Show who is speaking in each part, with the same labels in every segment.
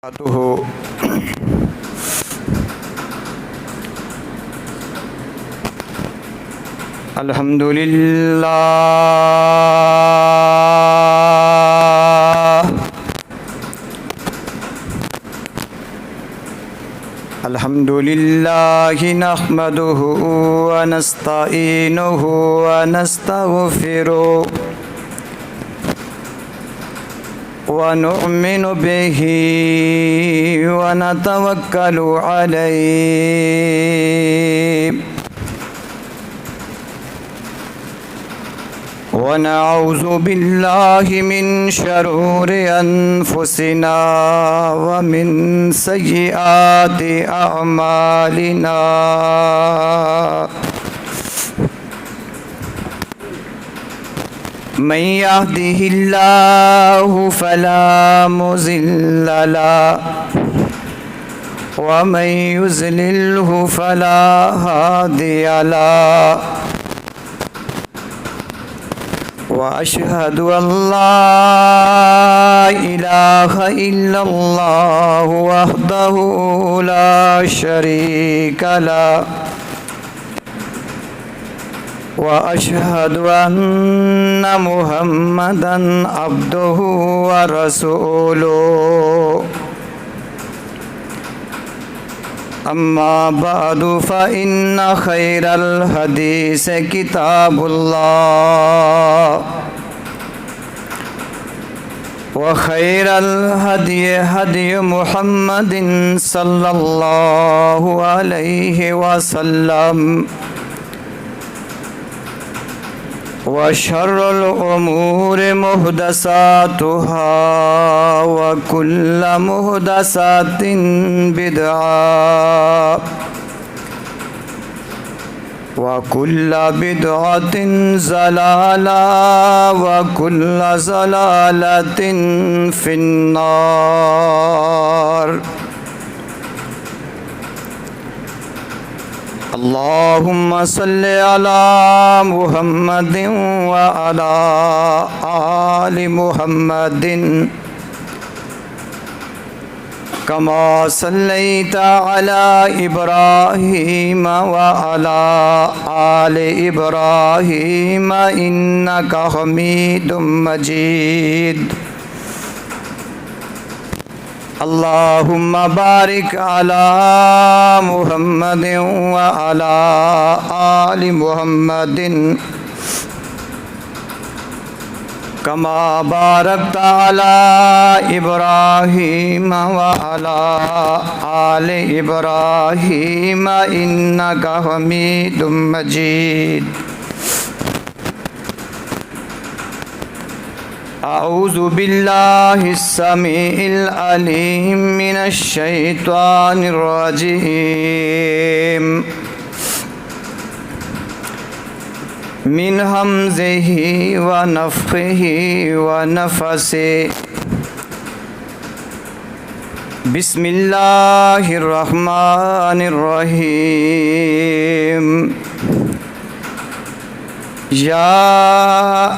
Speaker 1: الحمد للہ الحمد للہ نحمده ونستعینه ونستغفره ونؤمن به ونتوکل علیہ ونعوذ باللہ من شرور انفسنا ومن سیئات اعمالنا من يهده الله فلا مضل له ومن يضلله فلا هادي له وأشهد أن لا إله إلا الله وحده لا شريك له وأشهد أن محمدًا عبده ورسوله أما بعد فإن خير الحديث كتاب الله وخير الهدي هدي محمد صلى الله عليه وسلم وشر الأمور محدثاتها وكل محدثات بدعة وكل بدعة ضلالة وكل ضلالة في النار. اللهم صل على محمد وعلى آل محمد كما صليت على إبراهيم وعلى آل إبراهيم إنك حميد مجيد. اللهم بارك على محمد وعلى آل محمد كما باركت على إبراهيم وعلى آل إبراهيم إنك حميد مجيد. أعوذ بالله السميع العليم من الشيطان الرجيم من همزه ونفخه ونفثه. بسم الله الرحمن الرحيم. یا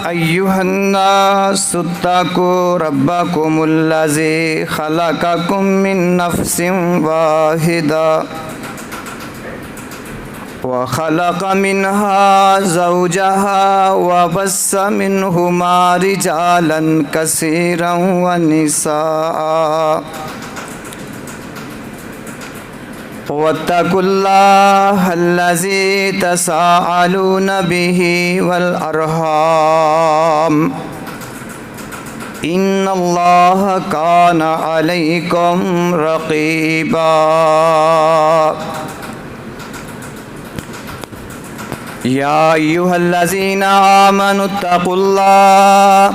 Speaker 1: ایہا الناس اتقوا ربکم الذی خلقکم من نفس واحدہ وخلق منها زوجها وبث منهما رجالا كثيرا ونساء واتقوا الله الذي تساءلون به والأرحام إن الله كان عليكم رقيبا. يا أيها الذين آمنوا اتقوا الله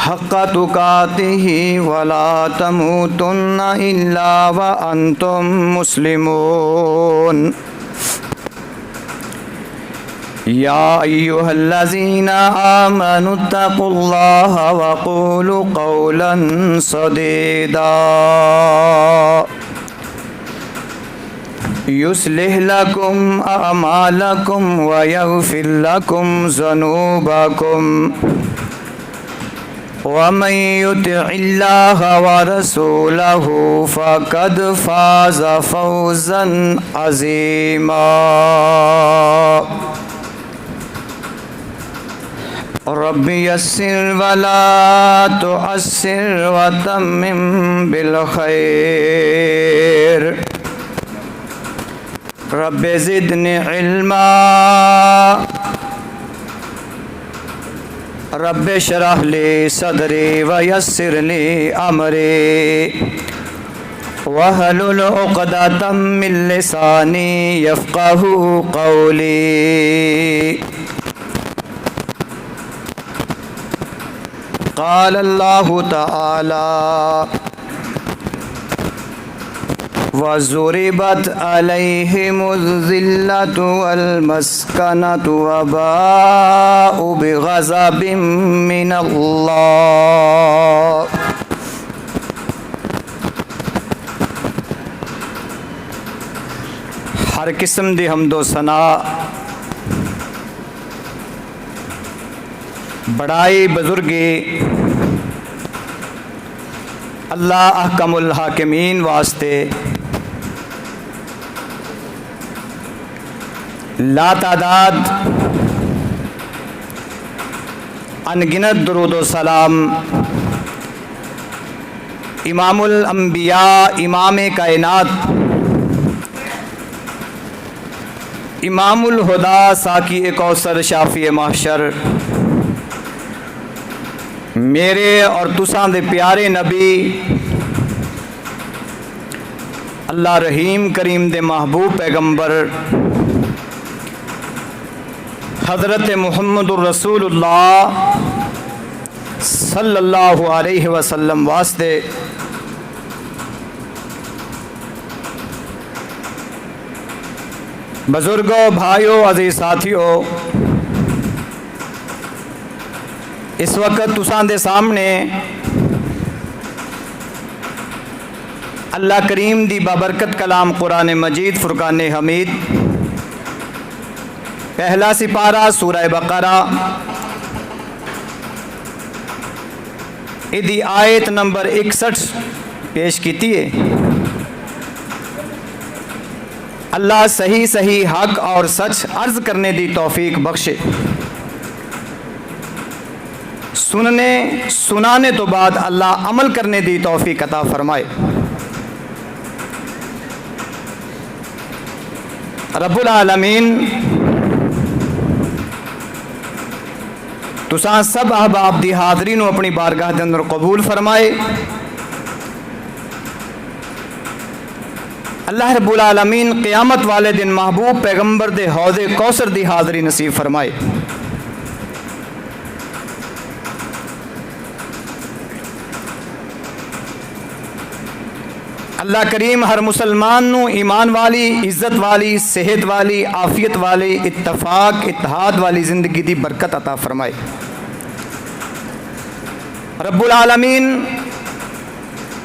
Speaker 1: حق تقاته ولا تموتن إلا وأنتم مسلمون. يا أيها الذين آمنوا اتقوا الله وقولوا قولا سديدا يصلح لكم أعمالكم ويغفر لكم ذنوبكم ومن يطع الله ورسوله فقد فاز فوزا عظيما رب يسر ولا تعسر وتمم بالخير رب زدني علما رب اشرح لي صدري ويسر لي امري واحلل عقدة من لساني يفقهوا قولي قال الله تعالى وَضُرِبَتْ عَلَيْهِمُ الذِّلَّةُ وَالْمَسْكَنَةُ وَبَاءُوا بِغَضَبٍ مِّنَ اللَّهِ ہر قسم دی حمد و ثنا بڑائی بزرگی اللہ احکم الحاکمین واسطے لا تعداد انگنت درود و سلام امام الانبیاء امام کائنات امام الہدا ساقی کوثر شافی محشر میرے اور تساں دے پیارے نبی اللہ رحیم کریم دے محبوب پیغمبر حضرت محمد الرسول اللہ صلی اللہ علیہ وسلم واسطے بزرگوں بھائیوں عزیز ساتھیوں اس وقت تساں دے سامنے اللہ کریم دی بابرکت کلام قرآن مجید فرقان حمید پہلا سپارہ سورہ بقرہ ادی آیت نمبر 61 پیش کیتی ہے۔ اللہ صحیح صحیح حق اور سچ عرض کرنے دی توفیق بخشے، سنانے تو بعد اللہ عمل کرنے دی توفیق عطا فرمائے۔ رب العالمین تساں سب احباب دی حاضرین اپنی بارگاہ دے اندر قبول فرمائے۔ اللہ رب العالمین قیامت والے دن محبوب پیغمبر دے حوض کوثر دی حاضری نصیب فرمائے۔ اللہ کریم ہر مسلمان نو ایمان والی، عزت والی، صحت والی، عافیت والی، اتفاق اتحاد والی زندگی دی برکت عطا فرمائے۔ رب العالمین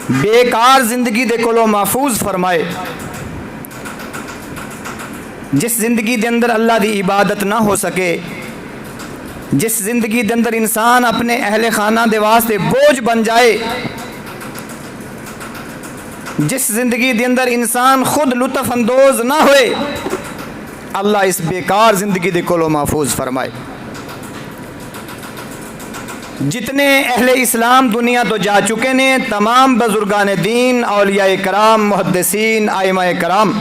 Speaker 1: بیکار زندگی دے کولو محفوظ فرمائے۔ جس زندگی دے اندر اللہ دی عبادت نہ ہو سکے، جس زندگی دے اندر انسان اپنے اہل خانہ دے واسطے بوجھ بن جائے، جس زندگی دے اندر انسان خود لطف اندوز نہ ہوئے، اللہ اس بیکار زندگی دے کولو محفوظ فرمائے۔ جتنے اہل اسلام دنیا تو جا چکے نے، تمام بزرگان دین، اولیاء کرام، محدثین، ائمہ کرام،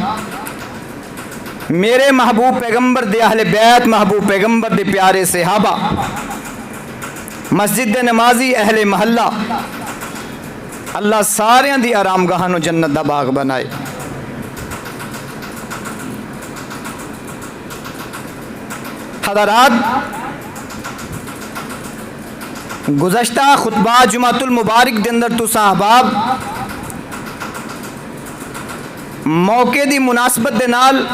Speaker 1: میرے محبوب پیغمبر دے اہل بیت، محبوب پیغمبر دے پیارے صحابہ، مسجد دے نمازی، اہل محلہ، اللہ سارے دی آرام گاہانو جنت دا باغ بنائے۔ حضرات، گزشتہ خطبہ جمعۃ المبارک دے اندر تساں احباب موقع دی مناسبت دے نال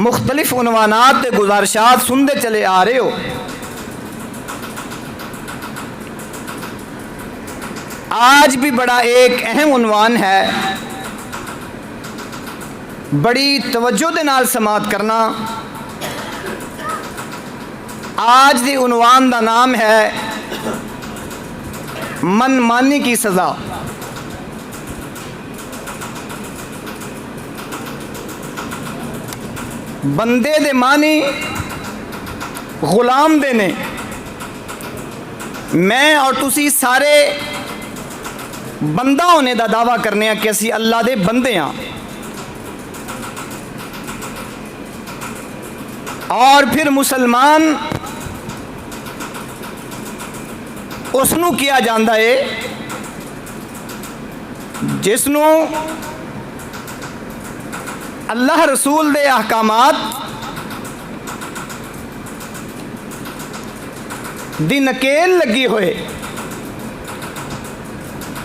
Speaker 1: مختلف عنوانات تے گزارشات سندے چلے آ رہے ہو۔ آج بھی بڑا ایک اہم عنوان ہے، بڑی توجہ دے نال سماعت کرنا۔ آج دی عنوان دا نام ہے من مانی کی سزا۔ بندے دے مانی غلام دے نے، میں اور تسی سارے بندہ ہونے دا دعویٰ کرنے ہیں کہ اسی اللہ دے بندے ہاں، اور پھر مسلمان اس نو کیا جاندہ ہے جس نو اللہ رسول دے احکامات دی نکیل لگی ہوئے۔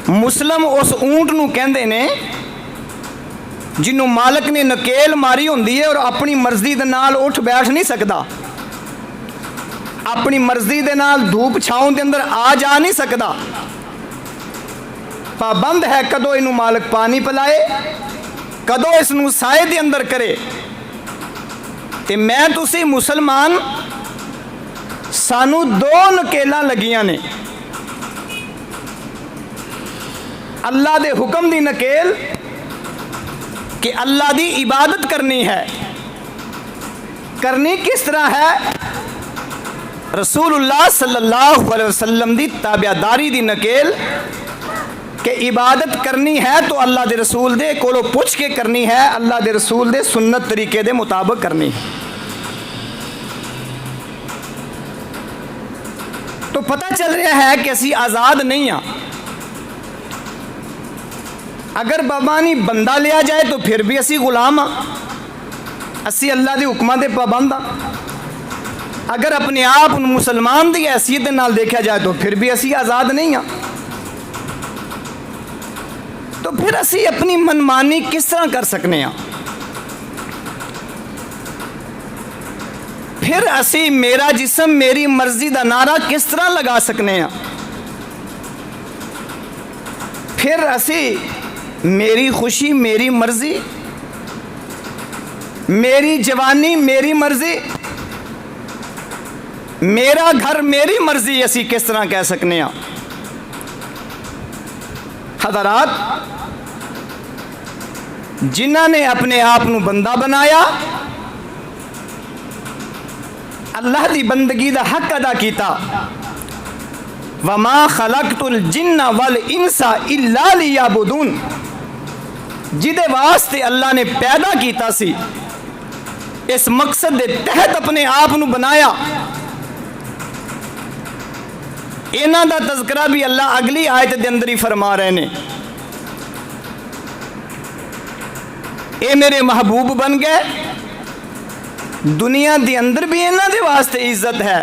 Speaker 1: مسلم اس اونٹ نو کہندے نے جنوں مالک نے نکیل ماری ہوندی ہے اور اپنی مرضی دے نال اٹھ بیٹھ نہیں سکدا، اپنی مرضی دے نال دھوپ چھاؤں دے اندر آ جا نہیں سکدا، پابند ہے کدو انہوں مالک پانی پلائے، کدو اس نو سائے دے اندر کرے۔ تے میں تسی مسلمان سانو دو نکیلاں لگیاں نے، اللہ دے حکم دی نکیل کہ اللہ دی عبادت کرنی ہے، کرنی کس طرح ہے؟ رسول اللہ صلی اللہ علیہ وسلم دی تابعداری دی نکیل کہ عبادت کرنی ہے تو اللہ دے رسول دے کولو پوچھ کے کرنی ہے، اللہ دے رسول دے سنت طریقے دے مطابق کرنی ہے۔ تو پتہ چل رہا ہے کہ اسی آزاد نہیں ہاں۔ اگر بابانی بندہ لیا جائے تو پھر بھی اسی غلام ہاں، اسی اللہ دی حکمہ دے پابند ہاں۔ اگر اپنے آپ ان مسلمان دی حیثیت نال دیکھا جائے تو پھر بھی اسی آزاد نہیں ہاں۔ تو پھر اسی اپنی منمانی کس طرح کر سکنے ہاں؟ پھر اسی میرا جسم میری مرضی دا نعرہ کس طرح لگا سکنے ہاں؟ پھر اسی میری خوشی میری مرضی، میری جوانی میری مرضی، میرا گھر میری مرضی اسی کس طرح کہہ سکنے ہاں؟ حضرات، جنہاں نے اپنے آپ نو بندہ بنایا، اللہ دی بندگی دا حق ادا کیتا، وَمَا خَلَقْتُ الْجِنَّ وَالْإِنسَ إِلَّا لِيَعْبُدُونَ، جدے واسطے اللہ نے پیدا کیتا سی، اس مقصد دے تحت اپنے آپ نو بنایا۔ انہاں دا تذکرہ بھی اللہ اگلی آیت دے اندر ہی فرما رہے نے، اے میرے محبوب بن گئے، دنیا دے اندر بھی انہاں دے واسطے عزت ہے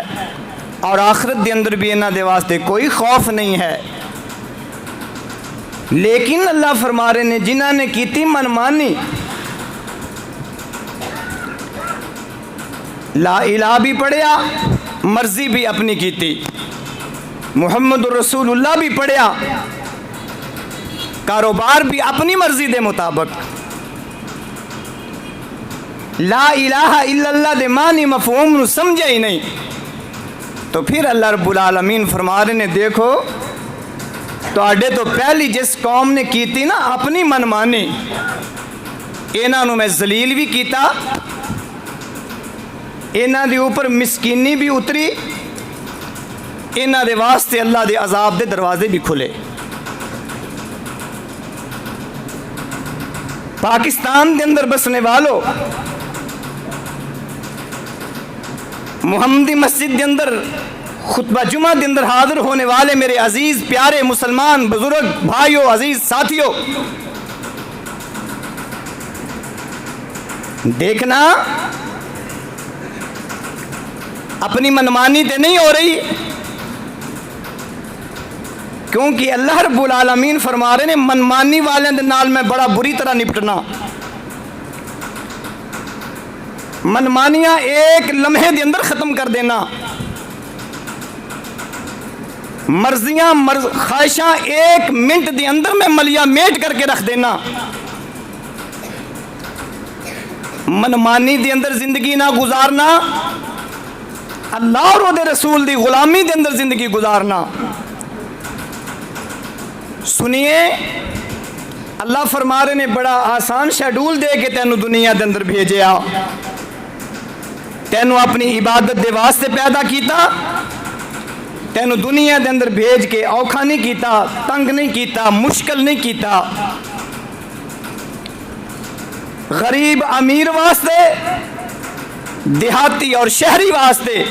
Speaker 1: اور آخرت دے اندر بھی انہاں دے واسطے کوئی خوف نہیں ہے۔ لیکن اللہ فرما رہے نے جنہاں نے کیتی منمانی، لا الہ بھی پڑھیا، مرضی بھی اپنی کیتی، محمد رسول اللہ بھی پڑھیا، کاروبار بھی اپنی مرضی دے مطابق، لا الہ الا اللہ دے معنی مفہوم نو سمجھا ہی نہیں، تو پھر اللہ رب العالمین فرما رہے نے دیکھو تو آڈے تو پہلی جس قوم نے کیتی نا اپنی منمانی، انہاں نو میں ذلیل بھی کیتا، انہاں دے اوپر مسکینی بھی اتری، انہاں دے واسطے اللہ دے عذاب دے دروازے بھی کھلے۔ پاکستان دے اندر بسنے والو، محمدی مسجد دے اندر خطبہ جمعہ دے اندر حاضر ہونے والے میرے عزیز پیارے مسلمان بزرگ بھائیوں عزیز ساتھیوں، دیکھنا اپنی منمانی تے نہیں ہو رہی، کیونکہ اللہ رب العالمین فرما رہے نے منمانی والے دے نال میں بڑا بری طرح نپٹنا۔ منمانیاں ایک لمحے دے اندر ختم کر دینا، مرضیاں خواہشاں ایک منٹ دے اندر میں ملیا میٹ کر کے رکھ دینا، منمانی دے اندر زندگی نہ گزارنا، اللہ اور دے رسول دی غلامی دے اندر زندگی گزارنا، سنیے اللہ فرما رہے نے بڑا آسان شیڈول دے کے تینوں دنیا دے اندر بھیجیا، تینوں اپنی عبادت دے واسطے پیدا کیتا، تینوں دنیا دے اندر بھیج کے اوکھا نہیں کیتا، تنگ نہیں کیتا، مشکل نہیں کیتا۔ غریب امیر واسطے، دیہاتی اور شہری واسطے،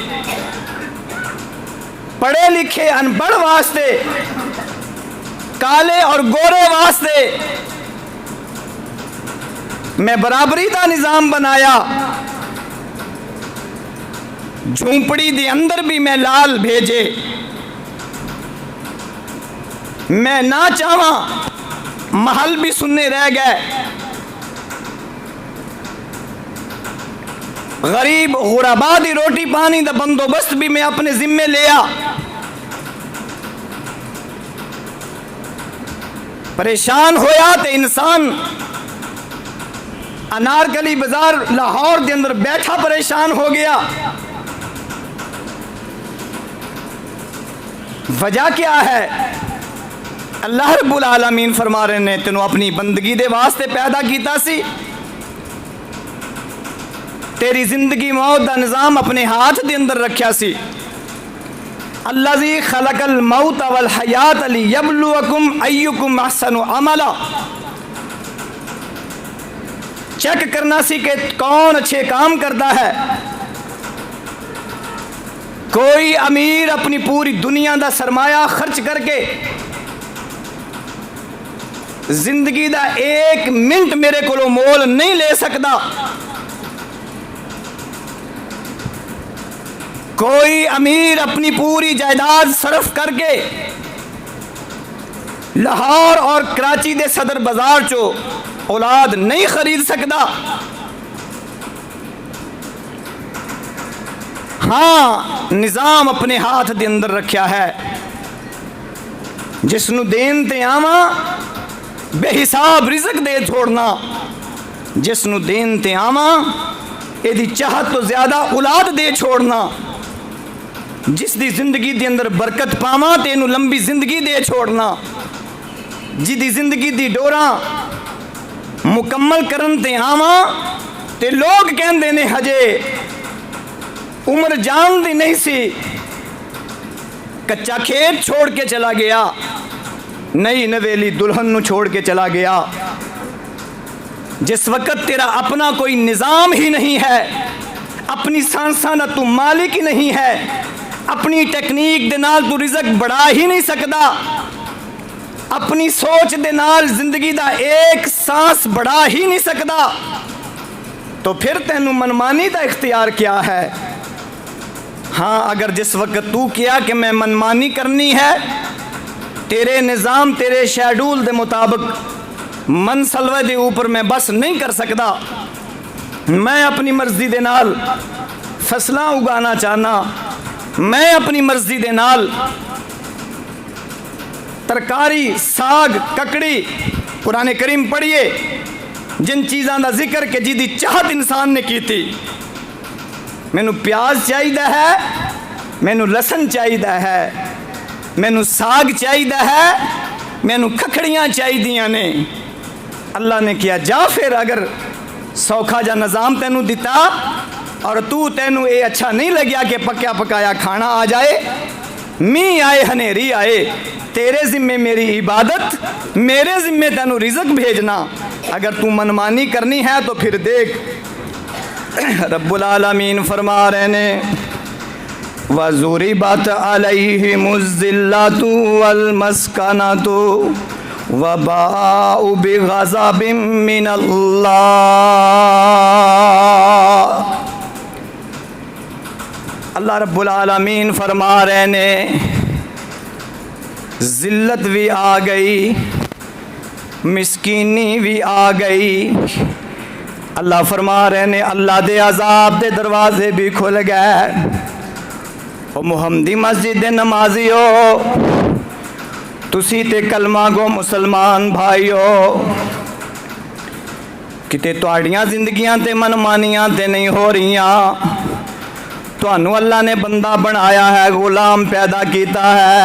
Speaker 1: پڑھے لکھے ان پڑھ واسطے، کالے اور گورے واسطے میں برابری دا نظام بنایا۔ جھونپڑی دے اندر بھی میں لال بھیجے، میں نہ چاہواں محل بھی سننے رہ گئے۔ غریب غربا دی روٹی پانی دا بندوبست بھی میں اپنے ذمے لیا۔ پریشان ہویا تے انسان انارکلی بازار لاہور دے اندر بیٹھا پریشان ہو گیا۔ وجہ کیا ہے؟ اللہ رب العالمین فرما رہے نے تینوں اپنی بندگی دے واسطے پیدا کیتا سی، تیری زندگی موت دا نظام اپنے ہاتھ دے اندر رکھیا سی۔ الذی خلق الموت والحیات لیبلوکم ایکم احسن عملا، چیک کرنا سی کہ کون اچھے کام کرتا ہے۔ کوئی امیر اپنی پوری دنیا دا سرمایہ خرچ کر کے زندگی دا ایک منٹ میرے کو مول نہیں لے سکتا۔ کوئی امیر اپنی پوری جائیداد صرف کر کے لاہور اور کراچی دے صدر بازار چو اولاد نہیں خرید سکتا۔ ہاں نظام اپنے ہاتھ دے اندر رکھیا ہے، جس نو دین تے آواں بے حساب رزق دے چھوڑنا، جس نو دین تے آواں اے دی چاہت تو زیادہ اولاد دے چھوڑنا، جس دی زندگی دے اندر برکت پاواں تے نو لمبی زندگی دے چھوڑنا، جی دی زندگی دی ڈوراں مکمل کرن تے آواں تے لوگ کہندے نے ہجے عمر جان دی نہیں سی، کچا کھیت چھوڑ کے چلا گیا، نئی نویلی دلہن نو چھوڑ کے چلا گیا۔ جس وقت تیرا اپنا کوئی نظام ہی نہیں ہے، اپنی سانساں دا تو مالک ہی نہیں ہے، اپنی ٹیکنیک دے نال تو رزق بڑھا ہی نہیں سکتا، اپنی سوچ دے نال زندگی دا ایک سانس بڑھا ہی نہیں سکتا، تو پھر تینوں منمانی دا اختیار کیا ہے؟ ہاں اگر جس وقت تو کیا کہ میں منمانی کرنی ہے، تیرے نظام تیرے شیڈول دے مطابق منصلوے دے اوپر میں بس نہیں کر سکتا، میں اپنی مرضی دے نال فصلاں اگانا چاہنا، میں اپنی مرضی دے نال ترکاری ساگ ککڑی، قرآن کریم پڑھیے جن چیزاں دا ذکر کہ جی دی چاہت انسان نے کی تھی، مینوں پیاز چاہیدہ ہے، مینوں لسن چاہیدہ ہے، مینوں ساگ چاہیدہ ہے، مینوں کھکھڑیاں چاہیدیاں نے۔ اللہ نے کیا جا پھر اگر سوکھا جا نظام تینوں دیتا اور تینوں اے اچھا نہیں لگیا کہ پکیا پکایا کھانا آ جائے، می آئے ہنیری آئے، تیرے ذمے میری عبادت، میرے ذمے تینوں رزق بھیجنا، اگر تو منمانی کرنی ہے تو پھر دیکھ رب العالمین فرما رہے نے وَضُرِبَتْ عَلَيْهِمُ الذِّلَّةُ وَالْمَسْكَنَةُ وَبَاءُوا بِغَضَبٍ مِّنَ اللَّهِ۔ اللہ رب العالمین فرما رہے نے ذلت بھی آ گئی، مسکینی بھی آ گئی، اللہ فرما رہے نے اللہ دے عذاب دے دروازے بھی کھل گئے۔ او محمدی مسجد دے نمازیو، تسی تے کلمہ گو مسلمان بھائیو، کتے تواڈیاں زندگیاں تے منمانیاں تے نہیں ہو رہیاں، تانوں اللہ نے بندہ بنایا ہے، غلام پیدا کیتا ہے،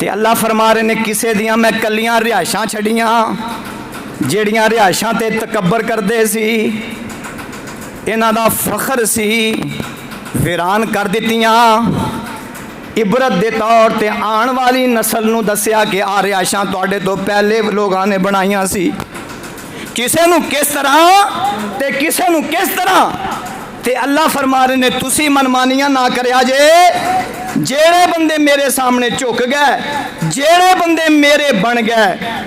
Speaker 1: ਤੇ ਅੱਲਾ ਫਰਮਾ ਰਹੇ ਨੇ ਕਿਸੇ ਦੀਆਂ ਮੈਂ ਕੱਲੀਆਂ ਰਿਹਾਇਸ਼ਾਂ ਛੱਡੀਆਂ ਜਿਹੜੀਆਂ ਰਿਹਾਇਸ਼ਾਂ ਤੇ ਤਕੱਬਰ ਕਰਦੇ ਸੀ, ਇਹਨਾਂ ਦਾ ਫਖਰ ਸੀ, ਵੀਰਾਨ ਕਰ ਦਿੱਤੀਆਂ। ਇਬਰਤ ਦੇ ਤੌਰ ਤੇ ਆਉਣ ਵਾਲੀ ਨਸਲ ਨੂੰ ਦੱਸਿਆ ਕਿ ਆ ਰਿਹਾਇਸ਼ਾਂ ਤੁਹਾਡੇ ਤੋਂ ਪਹਿਲੇ ਲੋਕਾਂ ਨੇ ਬਣਾਈਆਂ ਸੀ। ਕਿਸੇ ਨੂੰ ਕਿਸ ਤਰ੍ਹਾਂ ਤੇ ਕਿਸੇ ਨੂੰ ਕਿਸ ਤਰ੍ਹਾਂ। ਤੇ ਅੱਲਾ ਫਰਮਾ ਰਹੇ ਨੇ ਤੁਸੀਂ ਮਨਮਾਨੀਆਂ ਨਾ ਕਰਿਆ ਜੇ। ਜਿਹੜੇ ਬੰਦੇ ਮੇਰੇ ਸਾਹਮਣੇ ਝੁਕ ਗਏ, ਜਿਹੜੇ ਬੰਦੇ ਮੇਰੇ ਬਣ ਗਏ,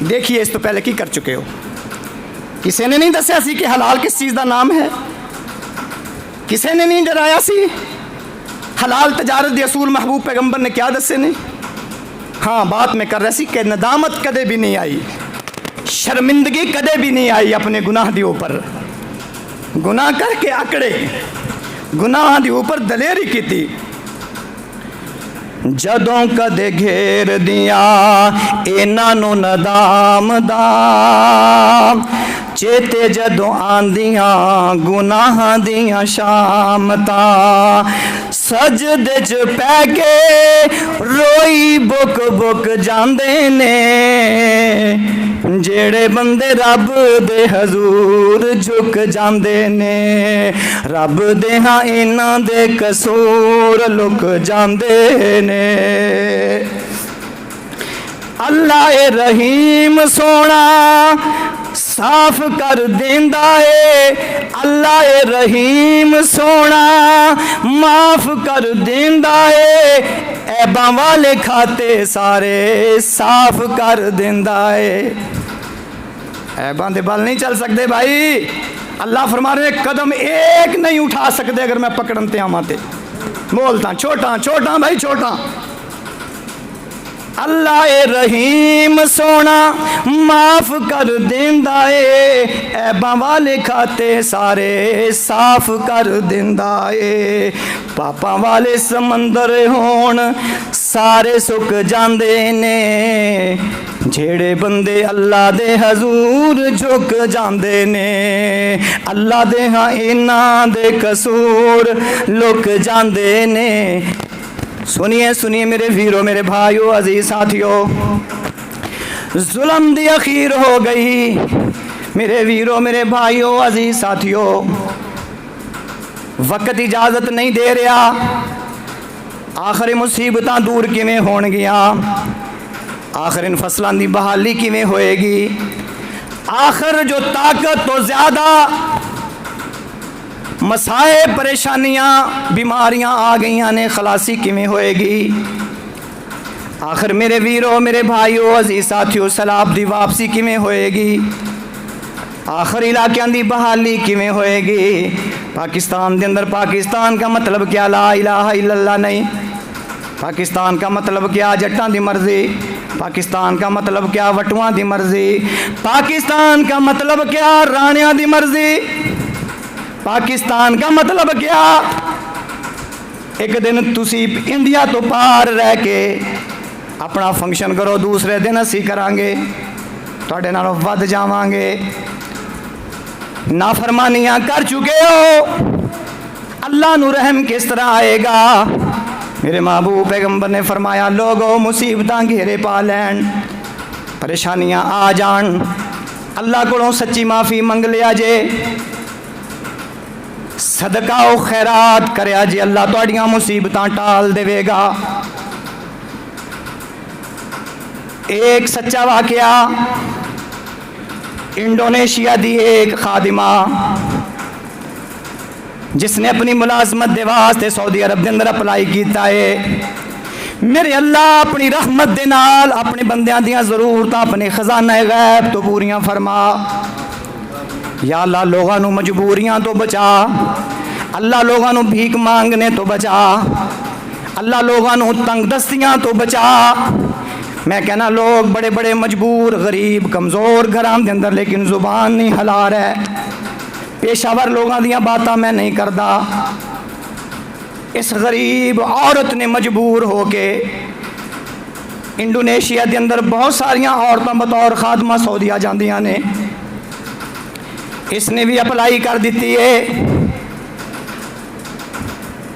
Speaker 1: دیکھیے اس تو پہلے کی کر چکے ہو. کسی نے نہیں دسیا سی کہ حلال کس چیز دا نام ہے؟ کسی نے نہیں ڈرایا سی؟ حلال تجارت دے اصول محبوب پیغمبر نے کیا دسے نے؟ ہاں بات میں کر رہا سی کہ ندامت کدے بھی نہیں آئی, شرمندگی کدے بھی نہیں آئی اپنے گناہ دی اوپر. گناہ کر کے اکڑے, گناہ دی اوپر دلیری کی تھی. جدوں کدے گھیر دیا انہاں نوں ندام دا, چیتے جدوں آندیاں گناہ دیاں شامتاں, سجدے چ پے کے روئی بک بک جاندے نے, جیڑے بندے رب دے حضور جھک جاندے نے, رب دے ہاں انہاں دے قصور لک جاندے نے. اللہ رحیم سونا صاف کر دیندا ہے, اللہ رحیم سونا معاف کر دیندا ہے, عیباں والے کھاتے سارے صاف کر دیندا ہے. عیباں دے بل نہیں چل سکتے بھائی. اللہ فرما رہے قدم ایک نہیں اٹھا سکتے اگر میں پکڑن تے آواں تے. بولتا چھوٹا چھوٹا بھائی چھوٹا. اللہ رحیم سونا معاف کر دیندا ہے, عیباں والے کھاتے سارے صاف کر دیندا ہے. پاپاں والے سمندر ہون سارے سک جاندے نے, جھیڑے بندے اللہ دے حضور جھک جاندے نے, اللہ دے ہاں انہاں دے قصور لک جاندے نے. سنیے سنیے میرے ویرو میرے بھائیو عزیز ساتھیو, ظلم دی اخیر ہو گئی میرے ویرو میرے بھائیو عزیز ساتھیو. وقت اجازت نہیں دے رہا. آخر مصیبتاں دور کیویں ہون گیاں, آخر ان فصلاں دی بحالی کیویں ہوئے گی, آخر جو طاقت تو زیادہ مسائل پریشانیاں بیماریاں آ گئیاں نے خلاصی کیویں ہوئے گی. آخر میرے ویرو میرے بھائیو عزیز ساتھیو سیلاب دی واپسی کیویں ہوئے گی, آخر علاقیاں دی بحالی کیویں ہوئے گی. پاکستان دے اندر پاکستان کا مطلب کیا لا الہ الا اللہ نہیں, پاکستان کا مطلب کیا جٹاں دی مرضی, پاکستان کا مطلب کیا وٹواں دی مرضی, پاکستان کا مطلب کیا رانیاں دی مرضی, پاکستان کا مطلب کیا ایک دن تسی انڈیا تو پار رہ کے اپنا فنکشن کرو, دوسرے دن اسی کران گے تواڈے نالوں ود جاواں گے. نافرمانیاں کر چکے ہو, اللہ نو رحم کس طرح آئے گا؟ میرے محبوب پیغمبر نے فرمایا لوگو مصیبتاں گھیرے پا لین, پریشانیاں آ جان, اللہ کو سچی معافی منگ لیا جے, صدقہ و خیرات کریا جے, اللہ تواڈیاں مصیبتاں ٹال دے گا. ایک سچا واقعہ, انڈونیشیا دی ایک خادمہ جس نے اپنی ملازمت دے واسطے سعودی عرب دے اندر اپلائی کیتا ہے. میرے اللہ اپنی رحمت دے نال اپنے بندیاں دیاں ضرورتاں اپنے خزانہ غیب تو پوریاں فرما. یا اللہ لوگاں نو مجبوریاں تو بچا, اللہ لوگاں نو بھیک مانگنے تو بچا, اللہ لوگاں نو تنگ دستیاں تو بچا. میں کہنا لوگ بڑے بڑے مجبور غریب کمزور گھراں دے اندر لیکن زبان نہیں ہلا رہے. پیشہ ور لوگاں دیاں باتاں میں نہیں کردا. اس غریب عورت نے مجبور ہو کے انڈونیشیا دے اندر بہت ساریاں عورتاں بطور خادمہ سعودیہ جاندیاں نے, اس نے بھی اپلائی کر دیتی ہے.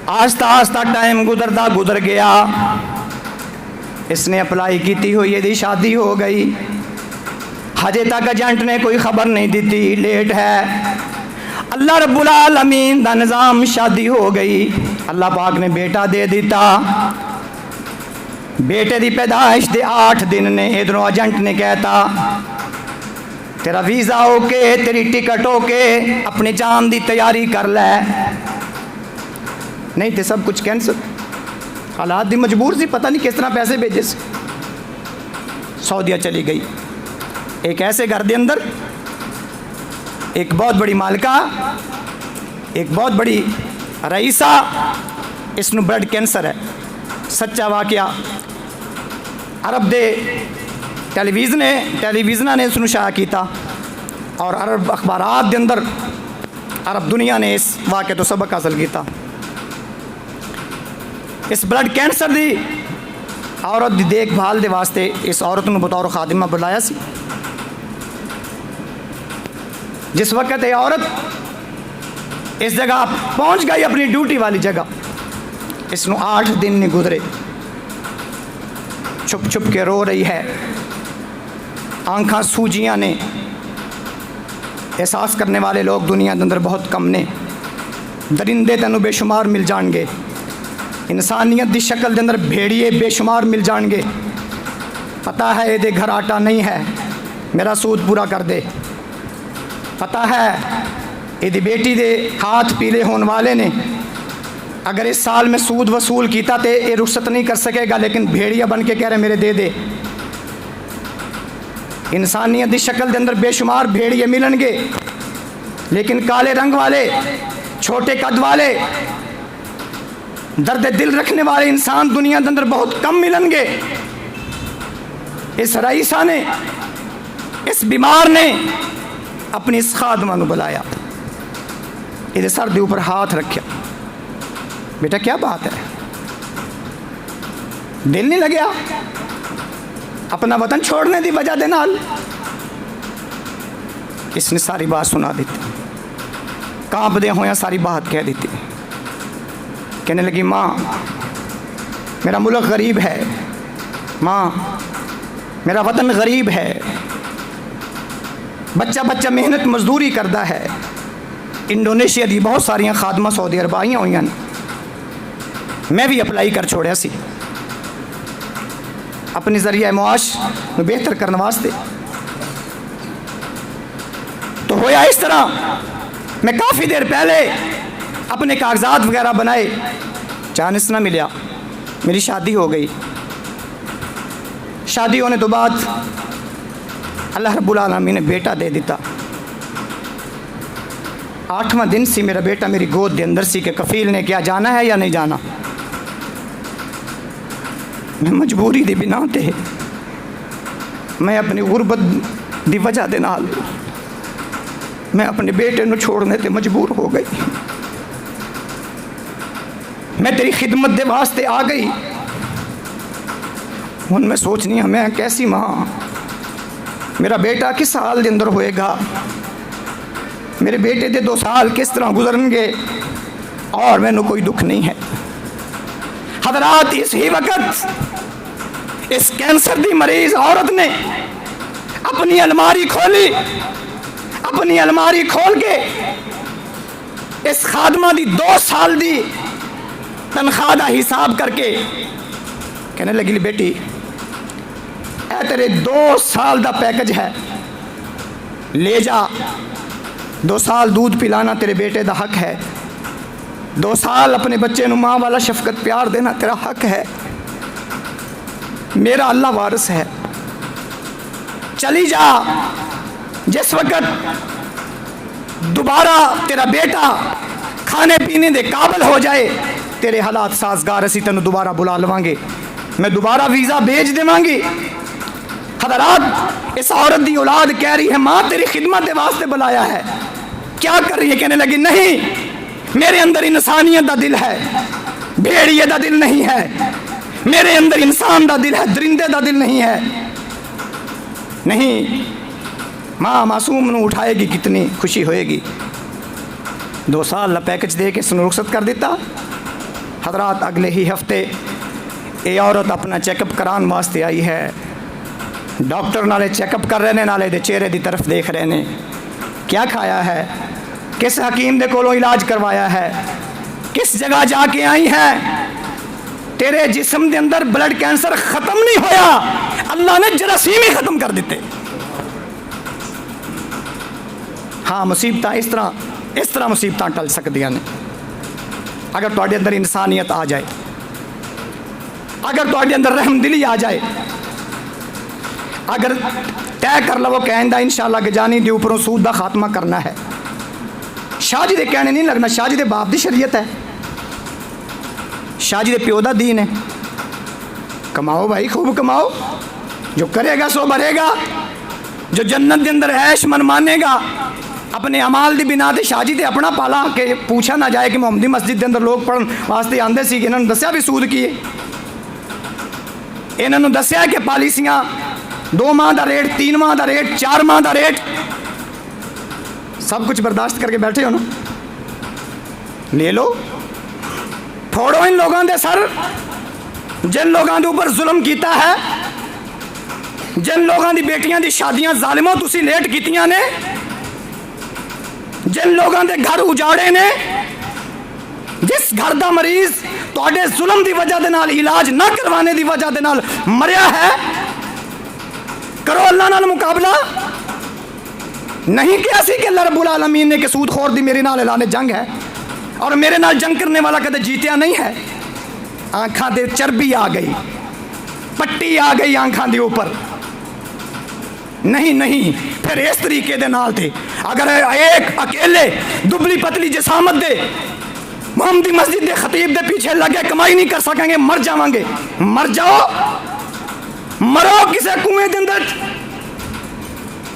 Speaker 1: آہستہ آہستہ ٹائم گزرتا گزر گیا, اس نے اپلائی کیتی ہوئی دی شادی ہو گئی. ہجے تک ایجنٹ نے کوئی خبر نہیں دیتی, لیٹ ہے. اللہ رب العالمین دا نظام, شادی ہو گئی. اللہ پاک نے بیٹا دے دیتا. بیٹے دی پیدائش دے 8 دن نے ادھروں ایجنٹ نے کہتا تیرا ویزا ہو کے تیری ٹکٹ ہو کے اپنی جان دی تیاری کر لے. نہیں تے سب کچھ کینسل, حالات دی مجبور سی, پتہ نہیں کس طرح پیسے بھیجے سے. سعودیہ چلی گئی. ایک ایسے گھر دے اندر ایک بہت بڑی مالکہ، ایک بہت بڑی رئیسہ، اس نو بلڈ کینسر ہے۔ سچا واقعہ عرب دے ٹیلی ویژن نے اس نو شائع کیتا اور عرب اخبارات دے اندر عرب دنیا نے اس واقعے تو سبق حاصل کیتا۔ اس بلڈ کینسر دی عورت دی دیکھ بھال دے واسطے اس عورت نو بطور خادمہ بلایا سی۔ جس وقت یہ عورت اس جگہ پہنچ گئی اپنی ڈیوٹی والی جگہ، اس نو 8 دن نہیں گزرے، چھپ چھپ کے رو رہی ہے، آنکھاں سوجیاں نے۔ احساس کرنے والے لوگ دنیا کے اندر بہت کم نے، درندے تینوں بے شمار مل جان گے، انسانیت دی شکل دے اندر بھیڑیے بے شمار مل جان گے۔ پتہ ہے یہ گھر آٹا نہیں ہے، میرا سود پورا کر دے۔ پتہ ہے یہ بیٹی دے ہاتھ پیلے ہون والے نے، اگر اس سال میں سود وصول کیتا تے یہ رخصت نہیں کر سکے گا، لیکن بھیڑیا بن کے کہہ رہے میرے دے دے۔ انسانیت دی شکل دے اندر بے شمار بھیڑیے ملن گے، لیکن کالے رنگ والے، چھوٹے قد والے، درد دل رکھنے والے انسان دنیا کے اندر بہت کم ملن گے۔ اس رئیسہ نے، اس بیمار نے اپنی اس خادمہ نو بلایا، یہ سر دے اوپر ہاتھ رکھیا۔ بیٹا کیا بات ہے، دل نہیں لگیا اپنا وطن چھوڑنے دی وجہ دے نال؟ اس نے ساری بات سنا دیتی، کانپ دے ہویا ساری بات کہہ دیتی۔ کہنے لگی ماں میرا ملک غریب ہے، ماں میرا وطن غریب ہے، بچہ بچہ محنت مزدوری کرتا ہے۔ انڈونیشیا دی بہت ساریاں خادمہ سعودی عرب آئیاں ہوئی ہیں، میں بھی اپلائی کر چھوڑیا سی اپنی ذریعہ معاش بہتر کرنے واسطے۔ تو ہویا اس طرح، میں کافی دیر پہلے اپنے کاغذات وغیرہ بنائے، چانس نہ ملیا، میری شادی ہو گئی۔ شادی ہونے تو بعد اللہ رب العالمین نے بیٹا دے دیتا۔ 8واں دن سی میرا بیٹا میری گود دے اندر سی کہ کفیل نے کیا جانا ہے یا نہیں جانا۔ میں مجبوری دی بنا تے، میں اپنی غربت دی وجہ دے نال میں اپنے بیٹے نو چھوڑنے تے مجبور ہو گئی۔ میں تیری خدمت دے واسطے آ گئی، ہن میں سوچنی ہوں میں کیسی ماں، میرا بیٹا کس حال دے اندر ہوئے گا، میرے بیٹے دے 2 سال کس طرح گزرن گے، اور میں نو کوئی دکھ نہیں ہے۔ حضرات اس ہی وقت اس کینسر دی مریض عورت نے اپنی الماری کھولی، اپنی الماری کھول کے اس خادمہ دی 2 سال دی تنخواہ دا حساب کر کے کہنے لگی بیٹی اے تیرے 2 سال دا پیکج ہے، لے جا، 2 سال دودھ پلانا تیرے بیٹے دا حق ہے، 2 سال اپنے بچے نو ماں والا شفقت پیار دینا تیرا حق ہے، میرا اللہ وارث ہے، چلی جا۔ جس وقت دوبارہ تیرا بیٹا کھانے پینے دے قابل ہو جائے، تیرے حالات سازگار اسی تینوں دوبارہ بلا لواں گے، میں دوبارہ ویزا بھیج دیواں گی۔ حضرات اس عورت دی اولاد کہہ رہی ہے ماں تیری خدمت دے واسطے بلایا ہے، کیا کر رہی ہے؟ کہنے لگی نہیں، میرے اندر انسانیت دا دل ہے، بھیڑیے دا دل نہیں ہے، میرے اندر انسان دا دل ہے، درندے دا دل نہیں ہے۔ نہیں، ماں معصوم نو اٹھائے گی کتنی خوشی ہوئے گی۔ 2 سال پیکج دے کے اس نے رخصت کر دیتا۔ حضرات اگلے ہی ہفتے یہ عورت اپنا چیک اپ کران واسطے آئی ہے، ڈاکٹر نالے چیک اپ کر رہے نے، نالے دے چہرے دی طرف دیکھ رہے نے، کیا کھایا ہے، کس حکیم دے کولوں علاج کروایا ہے، کس جگہ جا کے آئی ہے، تیرے جسم دے اندر بلڈ کینسر ختم نہیں ہویا، اللہ نے جراثیم ہی ختم کر دیتے۔ ہاں مصیبتاں اس طرح مصیبتاں ٹل سکدیاں نے اگر تواڈے اندر انسانیت آ جائے، اگر تواڈے اندر رحم دلی آ جائے، اگر طے کر لو کہ آئندہ انشاءاللہ کہ جانی دے اوپروں سود دا خاتمہ کرنا ہے. شاہ جی دے کہنے نہیں لگنا. شاہ جی دے باپ دی شریعت ہے, شاہ جی دے پیو دا دین ہے. کماؤ بھائی, خوب کماؤ, جو کرے گا سو بھرے گا, جو جنت دے اندر عیش من مانے گا اپنے عمال دی بنا تے. شاہ جی تے اپنا پالا کہ پوچھا نہ جائے کہ محمدی مسجد دے اندر لوگ پڑھن واسطے آندے سی کہ انہوں نے دسیا بھی سود کیے, انہوں نے دسیا کہ پالیسیاں 2 ماہ دا ریٹ, 3 ماہ دا ریٹ, 4 ماہ دا ریٹ, سب کچھ برداشت کر کے بیٹھے ہو نا. لے لو, پھوڑو ان لوگوں دے سر جن لوگوں دے اوپر ظلم کیتا ہے, جن لوگوں دی بیٹیاں دی شادیاں ظالموں تسی لیٹ کیتیاں نے, جن لوگوں دے گھر اجاڑے نے, جس گھر دا مریض تواڈے ظلم دی وجہ دے نال علاج نہ کروانے دی وجہ دے نال مریا ہے, کرو اللہ نال مقابلہ. نہیں کہ ایسی کہ اللہ رب العالمین نے کہ سود خور دی میرے نال اعلان جنگ ہے اور میرے نال جنگ کرنے والا کدے جیتیا نہیں ہے. آنکھاں دے چربی آ گئی, پٹی آ گئی آنکھاں دے اوپر. نہیں نہیں, پھر اس طریقے دے نال تھے. اگر ایک اکیلے دبلی پتلی جسامت دے محمدی مسجد دے خطیب دے پیچھے لگے کمائی نہیں کر سکیں گے, مر جاواں گے. مر جاؤ, مرو کسے کنویں دے اندر,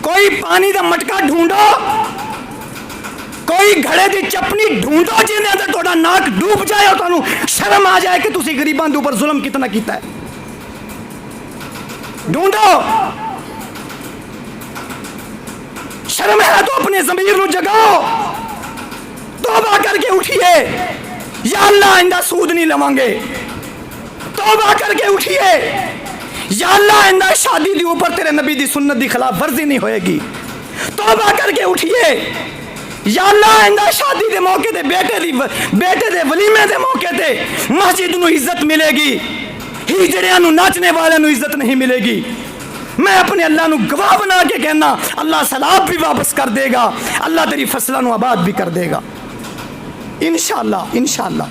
Speaker 1: کوئی پانی دا مٹکا ڈھونڈو, کوئی گھڑے دی چپنی ڈھونڈو جن دے اندر تہاڈا ناک ڈوب جائے اور تانوں شرم آ جائے کہ تسی غریباں دے اوپر ظلم کتنا کیتا ہے. ڈھونڈو, شرم ہے تو اپنے ضمیر نو جگاؤ, توبہ کر کے اٹھیے, یا اللہ آئندہ سود نہیں لواں گے. توبہ کر کے اٹھیے, یا اللہ آئندہ شادی دی اوپر تیرے نبی دی سنت دی خلاف ورزی نہیں ہوئے گی. توبہ کر کے اٹھیے, یا اللہ آئندہ شادی دے موقع دے بیٹے دے ولیمے دے موقع دے مسجد نو عزت ملے گی, ہجڑیاں نو ناچنے والے نو عزت نہیں ملے گی. میں اپنے اللہ نو گواہ بنا کے کہنا, اللہ سلاب بھی واپس کر دے گا, اللہ تیری فصلہ نو آباد بھی کر دے گا انشاءاللہ. انشاءاللہ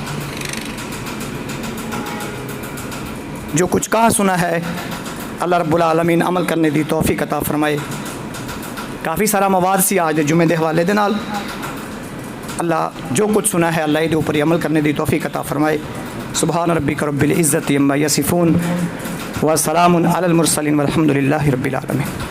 Speaker 1: جو کچھ کہا سنا ہے اللہ رب العالمین عمل کرنے دی توفیق عطا فرمائے. کافی سارا مواد سی آج جمعے دے حوالے دے نال. اللہ جو کچھ سنا ہے اللہ دے اوپر عمل کرنے دی توفیق عطا فرمائے. سبحان ربک رب العزت عما یصفون وسلام علی المرسلین والحمد للہ رب العالمین.